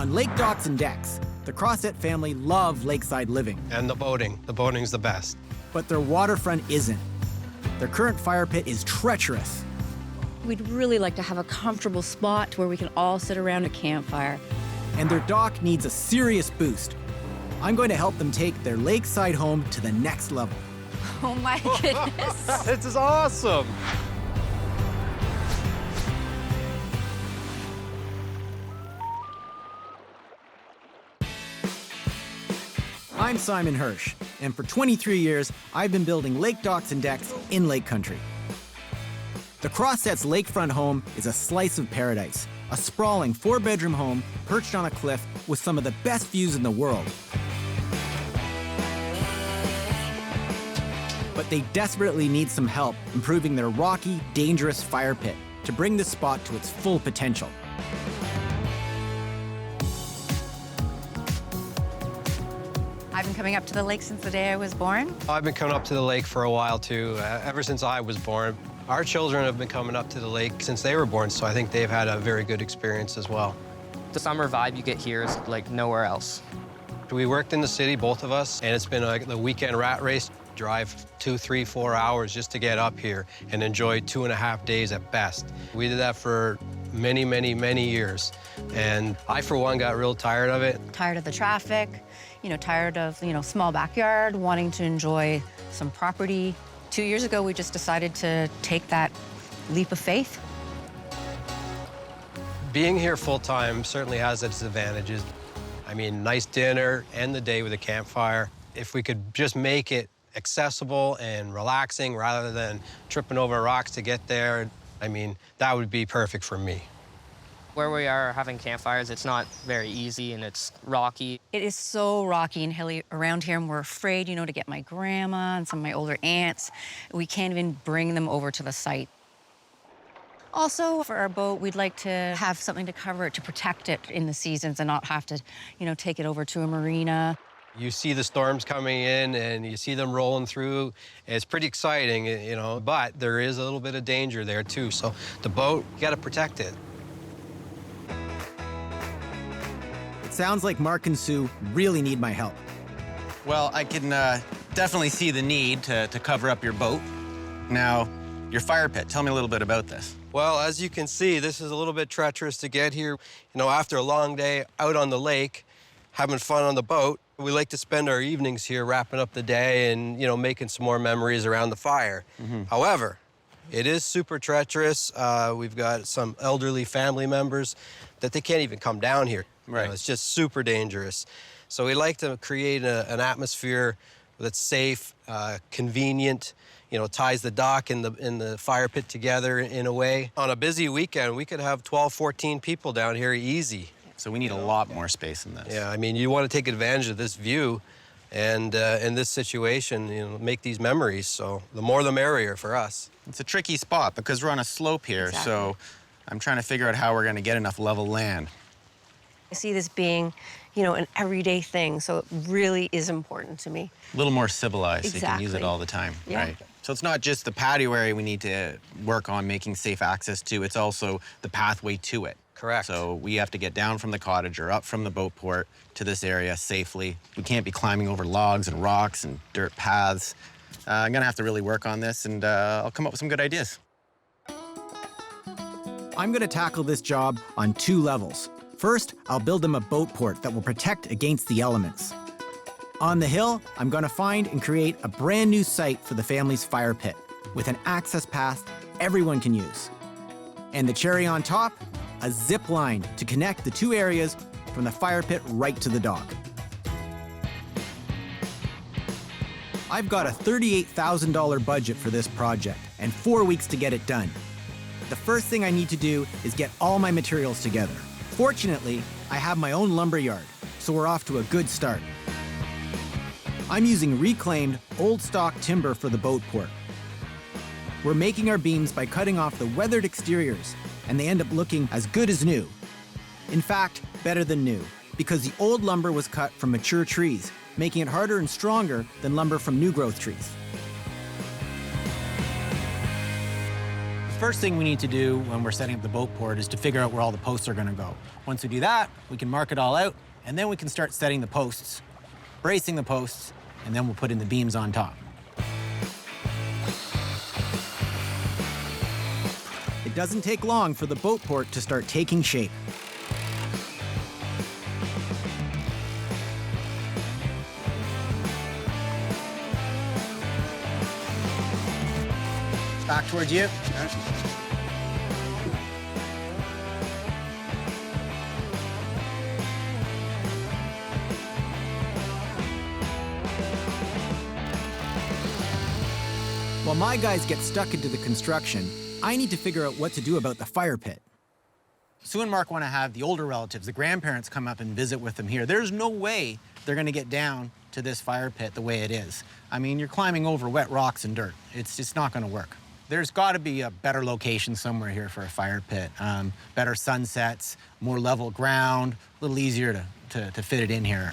On lake docks and decks, the Crossett family love lakeside living. And the boating. The boating's the best. But their waterfront isn't. Their current fire pit is treacherous. We'd really like to have a comfortable spot where we can all sit around a campfire. And their dock needs a serious boost. I'm going to help them take their lakeside home to the next level. Oh my goodness. This is awesome. I'm Simon Hirsch, and for 23 years, I've been building lake docks and decks in Lake Country. The Crossett's lakefront home is a slice of paradise, a sprawling 4-bedroom home perched on a cliff with some of the best views in the world. But they desperately need some help improving their rocky, dangerous fire pit to bring this spot to its full potential. I've been coming up to the lake since the day I was born. I've been coming up to the lake for a while, too, ever since I was born. Our children have been coming up to the lake since they were born, so I think they've had a very good experience as well. The summer vibe you get here is like nowhere else. We worked in the city, both of us, and it's been like the weekend rat race. Drive 2, 3, 4 hours just to get up here and enjoy 2.5 days at best. We did that for many, many, many years. And I, for one, got real tired of it. Tired of the traffic, tired of, small backyard, wanting to enjoy some property. 2 years ago, we just decided to take that leap of faith. Being here full-time certainly has its advantages. I mean, nice dinner, end the day with a campfire. If we could just make it accessible and relaxing rather than tripping over rocks to get there, I mean, that would be perfect for me. Where we are having campfires, it's not very easy and it's rocky. It is so rocky and hilly around here, and we're afraid, to get my grandma and some of my older aunts. We can't even bring them over to the site. Also, for our boat, we'd like to have something to cover it, to protect it in the seasons and not have to, take it over to a marina. You see the storms coming in and you see them rolling through. It's pretty exciting, but there is a little bit of danger there too. So the boat, you gotta protect it. It sounds like Mark and Sue really need my help. Well, I can definitely see the need to cover up your boat. Now, your fire pit, tell me a little bit about this. Well, as you can see, this is a little bit treacherous to get here. After a long day out on the lake, having fun on the boat, we like to spend our evenings here wrapping up the day and, making some more memories around the fire. However, it is super treacherous. We've got some elderly family members that they can't even come down here. Right. It's just super dangerous. So we like to create an atmosphere that's safe, convenient, ties the dock and the fire pit together in a way. On a busy weekend, we could have 12, 14 people down here easy. So we need a lot more space in this. Yeah, I mean, you want to take advantage of this view and in this situation, make these memories. So the more the merrier for us. It's a tricky spot because we're on a slope here, Exactly. So I'm trying to figure out how we're going to get enough level land. I see this being, an everyday thing, so it really is important to me. A little more civilized, so you can use it Exactly. all the time, Yeah. right? So it's not just the patio area we need to work on making safe access to, it's also the pathway to it. Correct. So we have to get down from the cottage or up from the boat port to this area safely. We can't be climbing over logs and rocks and dirt paths. I'm gonna have to really work on this, and I'll come up with some good ideas. I'm going to tackle this job on 2 levels. First, I'll build them a boat port that will protect against the elements. On the hill, I'm going to find and create a brand new site for the family's fire pit with an access path everyone can use. And the cherry on top, a zip line to connect the 2 areas from the fire pit right to the dock. I've got a $38,000 budget for this project and 4 weeks to get it done. The first thing I need to do is get all my materials together. Fortunately, I have my own lumber yard, so we're off to a good start. I'm using reclaimed, old stock timber for the boat port. We're making our beams by cutting off the weathered exteriors, and they end up looking as good as new. In fact, better than new, because the old lumber was cut from mature trees, making it harder and stronger than lumber from new growth trees. first thing we need to do when we're setting up the boat port is to figure out where all the posts are gonna go. Once we do that, we can mark it all out, and then we can start setting the posts, bracing the posts, and then we'll put in the beams on top. It doesn't take long for the boat port to start taking shape. Back towards you. While my guys get stuck into the construction, I need to figure out what to do about the fire pit. Sue and Mark want to have the older relatives, the grandparents, come up and visit with them here. There's no way they're going to get down to this fire pit the way it is. I mean, you're climbing over wet rocks and dirt. It's just not going to work. There's got to be a better location somewhere here for a fire pit. Better sunsets, more level ground, a little easier to fit it in here.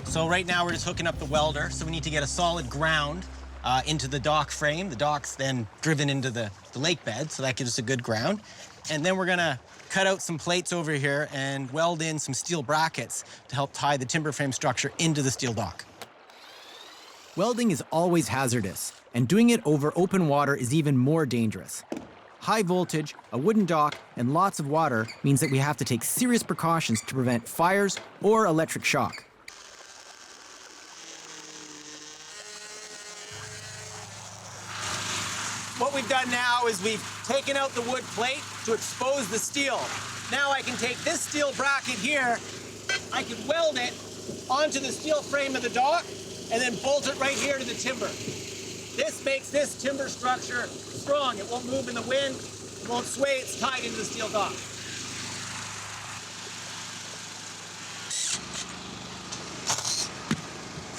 So right now we're just hooking up the welder, so we need to get a solid ground into the dock frame. The dock's then driven into the lake bed, so that gives us a good ground. And then we're gonna cut out some plates over here and weld in some steel brackets to help tie the timber frame structure into the steel dock. Welding is always hazardous, and doing it over open water is even more dangerous. High voltage, a wooden dock, and lots of water means that we have to take serious precautions to prevent fires or electric shock. What we've done now is we've taken out the wood plate to expose the steel. Now I can take this steel bracket here, I can weld it onto the steel frame of the dock, and then bolt it right here to the timber. This makes this timber structure strong. It won't move in the wind, it won't sway, it's tied into the steel dock.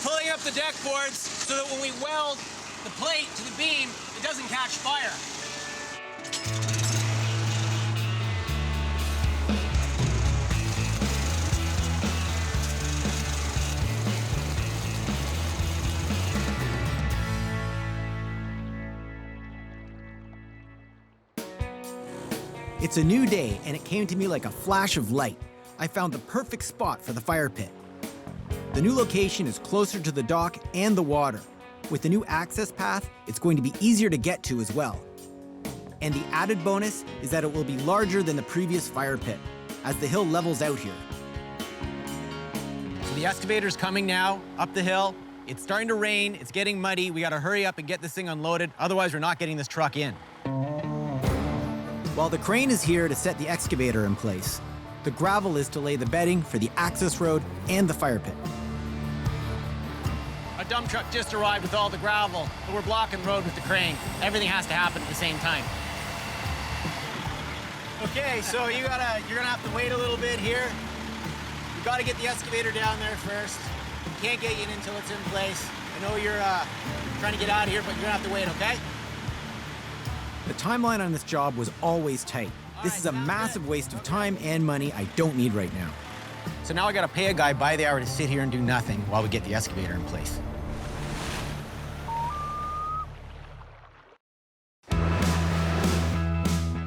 Pulling up the deck boards so that when we weld the plate to the beam, it doesn't catch fire. It's a new day, and it came to me like a flash of light. I found the perfect spot for the fire pit. The new location is closer to the dock and the water. With the new access path, it's going to be easier to get to as well. And the added bonus is that it will be larger than the previous fire pit, as the hill levels out here. So the excavator's coming now, up the hill. It's starting to rain, it's getting muddy. We gotta hurry up and get this thing unloaded, otherwise we're not getting this truck in. While the crane is here to set the excavator in place, the gravel is to lay the bedding for the access road and the fire pit. A dump truck just arrived with all the gravel, but we're blocking the road with the crane. Everything has to happen at the same time. Okay, so you're gonna have to wait a little bit here. You gotta get the excavator down there first. We can't get you in until it's in place. I know you're trying to get out of here, but you're gonna have to wait, okay? The timeline on this job was always tight. This is a massive waste of time and money I don't need right now. So now I gotta pay a guy by the hour to sit here and do nothing while we get the excavator in place.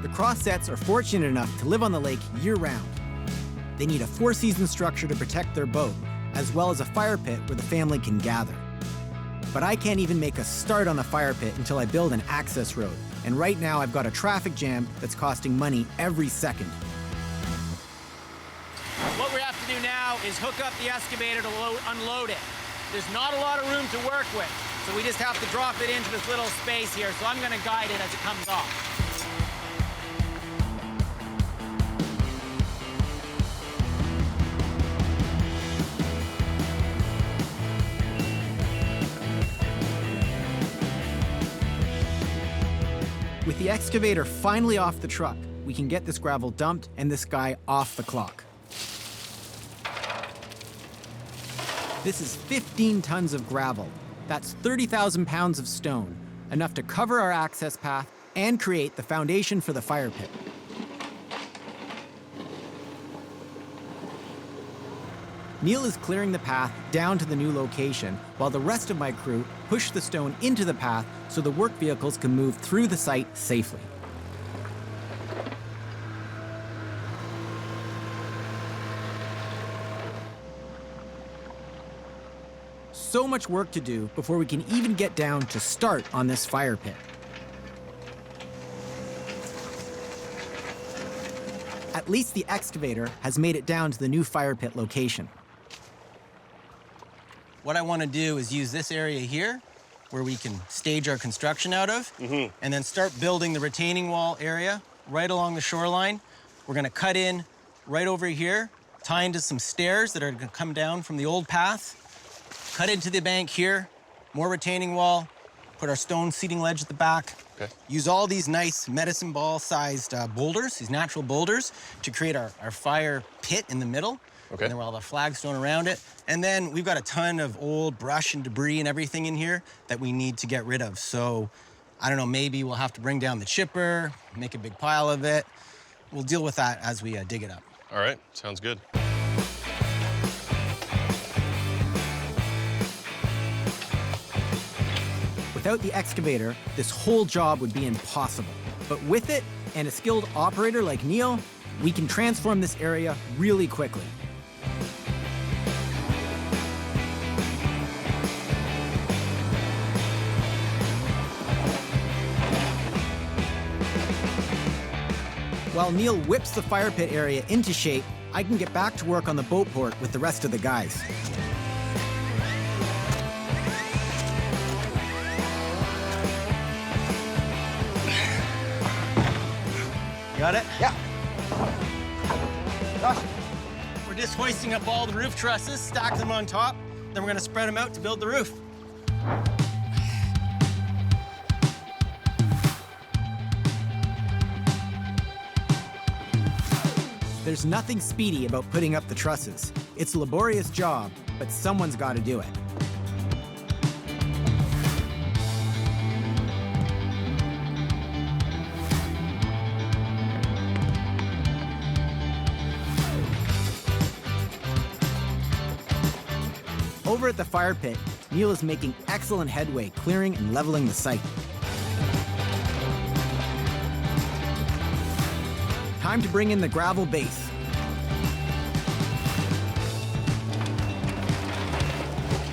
The Crossettes are fortunate enough to live on the lake year-round. They need a four-season structure to protect their boat, as well as a fire pit where the family can gather. But I can't even make a start on the fire pit until I build an access road. And right now I've got a traffic jam that's costing money every second. What we have to do now is hook up the excavator to unload it. There's not a lot of room to work with, so we just have to drop it into this little space here, so I'm gonna guide it as it comes off. With the excavator finally off the truck, we can get this gravel dumped and this guy off the clock. This is 15 tons of gravel. That's 30,000 pounds of stone, enough to cover our access path and create the foundation for the fire pit. Neil is clearing the path down to the new location, while the rest of my crew push the stone into the path so the work vehicles can move through the site safely. So much work to do before we can even get down to start on this fire pit. At least the excavator has made it down to the new fire pit location. What I want to do is use this area here, where we can stage our construction out of, and then start building the retaining wall area right along the shoreline. We're going to cut in right over here, tie into some stairs that are going to come down from the old path, cut into the bank here, more retaining wall, put our stone seating ledge at the back. Okay. Use all these nice medicine ball-sized boulders, these natural boulders, to create our fire pit in the middle. Okay. And then we'll have a flagstone around it. And then we've got a ton of old brush and debris and everything in here that we need to get rid of. So, I don't know, maybe we'll have to bring down the chipper, make a big pile of it. We'll deal with that as we dig it up. All right, sounds good. Without the excavator, this whole job would be impossible. But with it, and a skilled operator like Neil, we can transform this area really quickly. While Neil whips the fire pit area into shape, I can get back to work on the boat port with the rest of the guys. Got it? Yeah. We're just hoisting up all the roof trusses, stack them on top, then we're gonna spread them out to build the roof. There's nothing speedy about putting up the trusses. It's a laborious job, but someone's got to do it. Over at the fire pit, Neil is making excellent headway clearing and leveling the site. Time to bring in the gravel base.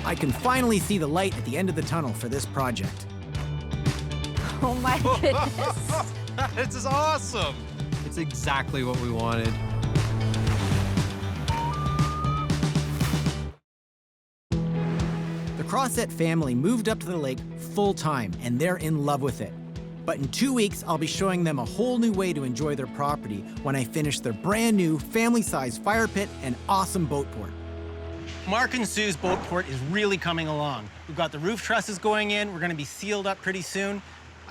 I can finally see the light at the end of the tunnel for this project. Oh my goodness. This is awesome. It's exactly what we wanted. The Crossett family moved up to the lake full-time, and they're in love with it. But in 2 weeks, I'll be showing them a whole new way to enjoy their property when I finish their brand new family-sized fire pit and awesome boat port. Mark and Sue's boat port is really coming along. We've got the roof trusses going in. We're gonna be sealed up pretty soon.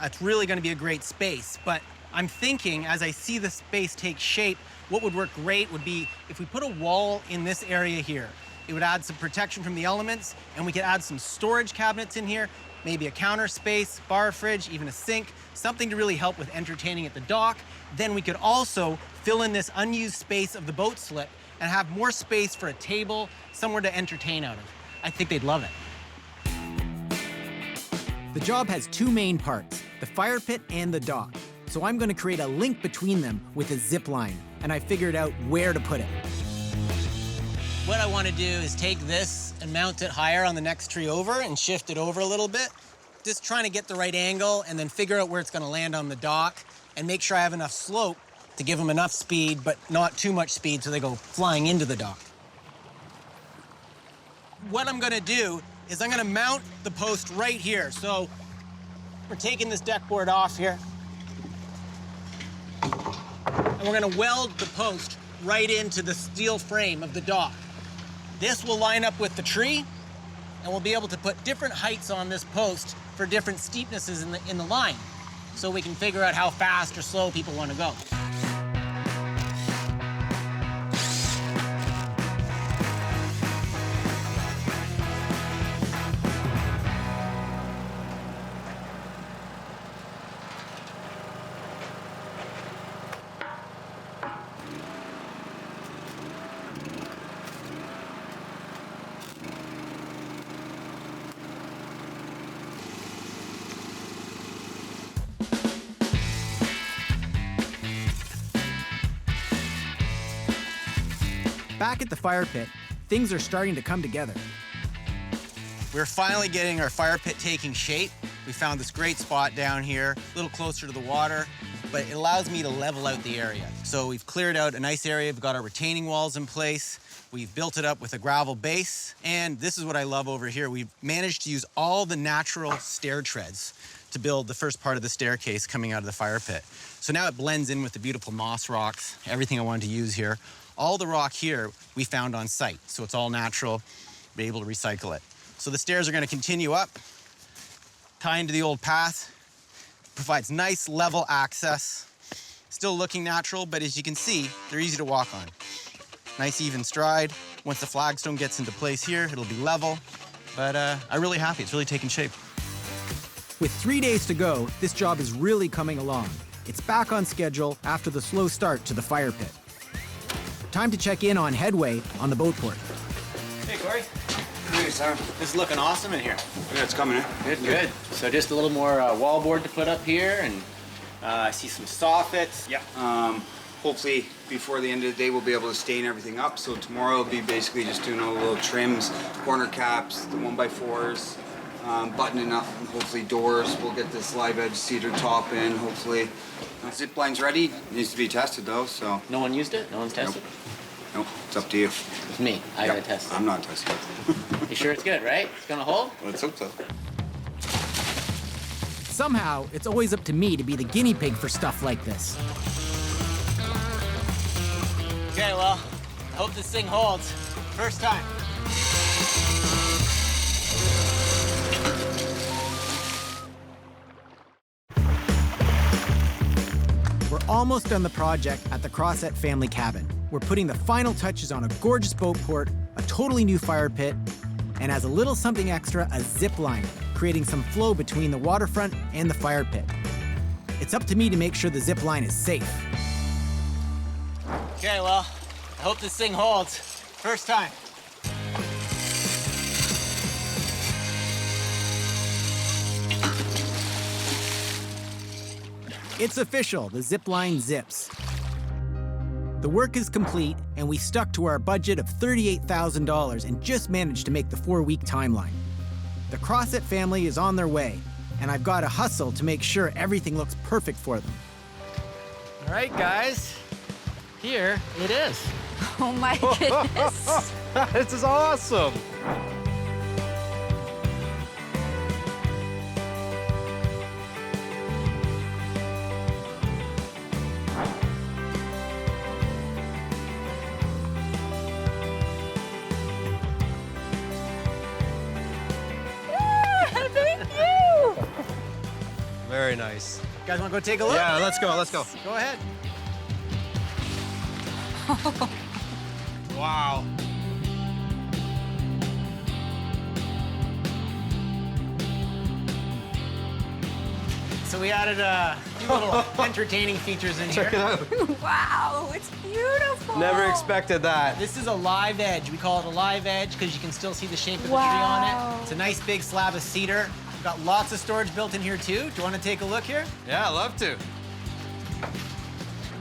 It's really gonna be a great space. But I'm thinking, as I see the space take shape, what would work great would be if we put a wall in this area here. It would add some protection from the elements, and we could add some storage cabinets in here, maybe a counter space, bar fridge, even a sink, something to really help with entertaining at the dock. Then we could also fill in this unused space of the boat slip and have more space for a table, somewhere to entertain out of. I think they'd love it. The job has two main parts, the fire pit and the dock. So I'm going to create a link between them with a zip line, and I figured out where to put it. What I want to do is take this and mount it higher on the next tree over and shift it over a little bit. Just trying to get the right angle and then figure out where it's going to land on the dock and make sure I have enough slope to give them enough speed, but not too much speed so they go flying into the dock. What I'm going to do is I'm going to mount the post right here. So we're taking this deck board off here. And we're going to weld the post right into the steel frame of the dock. This will line up with the tree, and we'll be able to put different heights on this post for different steepnesses in the line, so we can figure out how fast or slow people want to go. Back at the fire pit, things are starting to come together. We're finally getting our fire pit taking shape. We found this great spot down here, a little closer to the water, but it allows me to level out the area. So we've cleared out a nice area. We've got our retaining walls in place. We've built it up with a gravel base. And this is what I love over here. We've managed to use all the natural stair treads to build the first part of the staircase coming out of the fire pit. So now it blends in with the beautiful moss rocks, everything I wanted to use here. All the rock here we found on site, so it's all natural, be able to recycle it. So the stairs are gonna continue up, tie into the old path, provides nice level access. Still looking natural, but as you can see, they're easy to walk on. Nice even stride. Once the flagstone gets into place here, it'll be level. But I'm really happy, it's really taking shape. With 3 days to go, this job is really coming along. It's back on schedule after the slow start to the fire pit. Time to check in on headway on the boat port. Hey, Corey. Hey, Sam. This is looking awesome in here. Yeah, it's coming in. Good, good. So just a little more wallboard to put up here, and I see some soffits. Yeah. Hopefully, before the end of the day, we'll be able to stain everything up. So tomorrow will be basically just doing all the little trims, corner caps, the 1x4s, buttoning up, and hopefully doors. We'll get this live edge cedar top in, hopefully. Zip line's ready. Needs to be tested, though, so. No one used it? No one's tested? Nope, it's up to you. It's me. I gotta test it. I'm not testing it. You sure it's good, right? It's gonna hold? Let's hope so. Somehow, it's always up to me to be the guinea pig for stuff like this. Okay, well, I hope this thing holds. First time. We're almost done the project at the Crossett family cabin. We're putting the final touches on a gorgeous boat port, a totally new fire pit, and as a little something extra, a zip line, creating some flow between the waterfront and the fire pit. It's up to me to make sure the zip line is safe. Okay, well, I hope this thing holds. First time. It's official, the zip line zips. The work is complete, and we stuck to our budget of $38,000 and just managed to make the 4-week timeline. The Crossett family is on their way, and I've got to hustle to make sure everything looks perfect for them. All right, guys. Here it is. Oh my goodness. This is awesome. Thank you. Very nice. You guys want to go take a look? Yeah, let's go, let's go. Go ahead. Wow. So we added a few little entertaining features in Check it here. out. Wow, it's beautiful. Never expected that. This is a live edge. We call it a live edge because you can still see the shape of the tree on Wow. it. It's a nice big slab of cedar. We've got lots of storage built in here too. Do you want to take a look here? Yeah, I'd love to.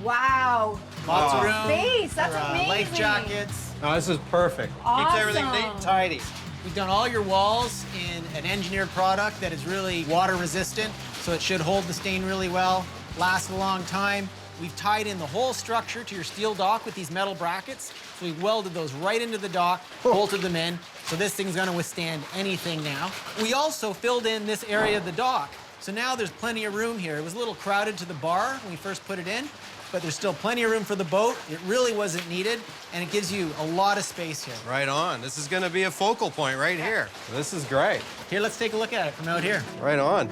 Wow. Lots of room. Space, that's for, amazing. life jackets. Oh, this is perfect. Keeps everything neat and tidy. We've done all your walls in an engineered product that is really water resistant, so it should hold the stain really well, last a long time. We've tied in the whole structure to your steel dock with these metal brackets. So we've welded those right into the dock, bolted them in, so this thing's gonna withstand anything now. We also filled in this area of the dock. So now there's plenty of room here. It was a little crowded to the bar when we first put it in, but there's still plenty of room for the boat. It really wasn't needed, and it gives you a lot of space here. Right on. This is gonna be a focal point right here. This is great. Here, let's take a look at it from out here. Right on.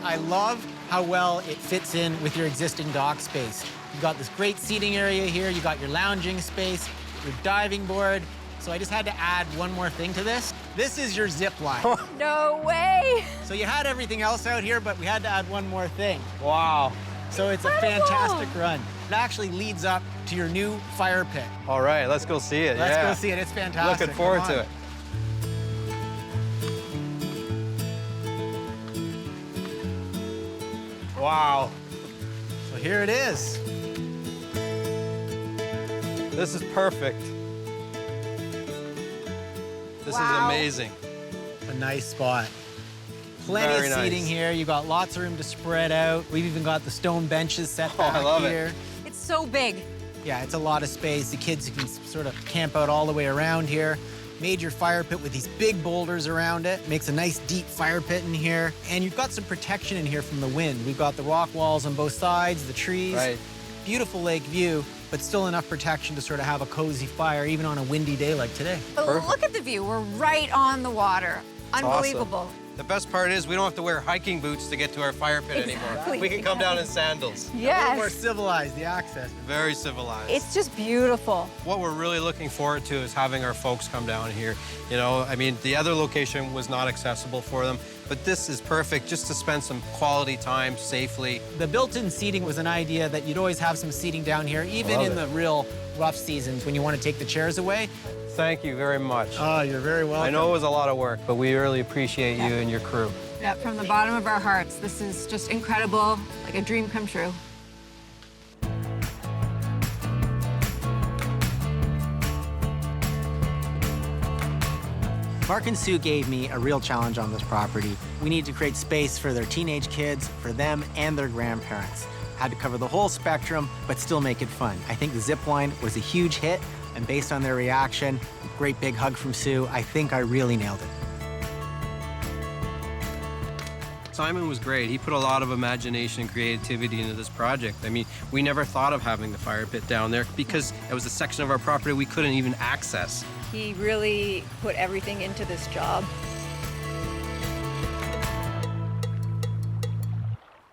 I love how well it fits in with your existing dock space. You've got this great seating area here, you got your lounging space, your diving board. So I just had to add one more thing to this. This is your zip line. No way. So you had everything else out here, but we had to add one more thing. Wow. So it's a Incredible. fantastic run. It actually leads up to your new fire pit. All right, let's go see it. Let's yeah. go see it, it's fantastic. Looking forward Come to on. it. Wow. So here it is. This is perfect. This is amazing. A nice spot. Plenty Very of seating nice. here. You got lots of room to spread out. We've even got the stone benches set back I love it. here. It's so big. Yeah, it's a lot of space. The kids can sort of camp out all the way around here. Major fire pit with these big boulders around it. Makes a nice deep fire pit in here. And you've got some protection in here from the wind. We've got the rock walls on both sides, the trees. Right. Beautiful lake view, but still enough protection to sort of have a cozy fire even on a windy day like today. But look at the view. We're right on the water. Unbelievable. The best part is we don't have to wear hiking boots to get to our fire pit anymore. Exactly. We can come down in sandals. A little Yes. more civilized, the access. Very civilized. It's just beautiful. What we're really looking forward to is having our folks come down here. You know, I mean, the other location was not accessible for them, but this is perfect just to spend some quality time safely. The built-in seating was an idea that you'd always have some seating down here, even Love in it. the real rough seasons when you want to take the chairs away. Thank you very much. Oh, you're very welcome. I know it was a lot of work, but we really appreciate you and your crew. Yeah, from the bottom of our hearts. This is just incredible, like a dream come true. Mark and Sue gave me a real challenge on this property. We needed to create space for their teenage kids, for them and their grandparents. Had to cover the whole spectrum, but still make it fun. I think the zipline was a huge hit, and based on their reaction, a great big hug from Sue, I think I really nailed it. Simon was great. He put a lot of imagination and creativity into this project. I mean, we never thought of having the fire pit down there because it was a section of our property we couldn't even access. He really put everything into this job.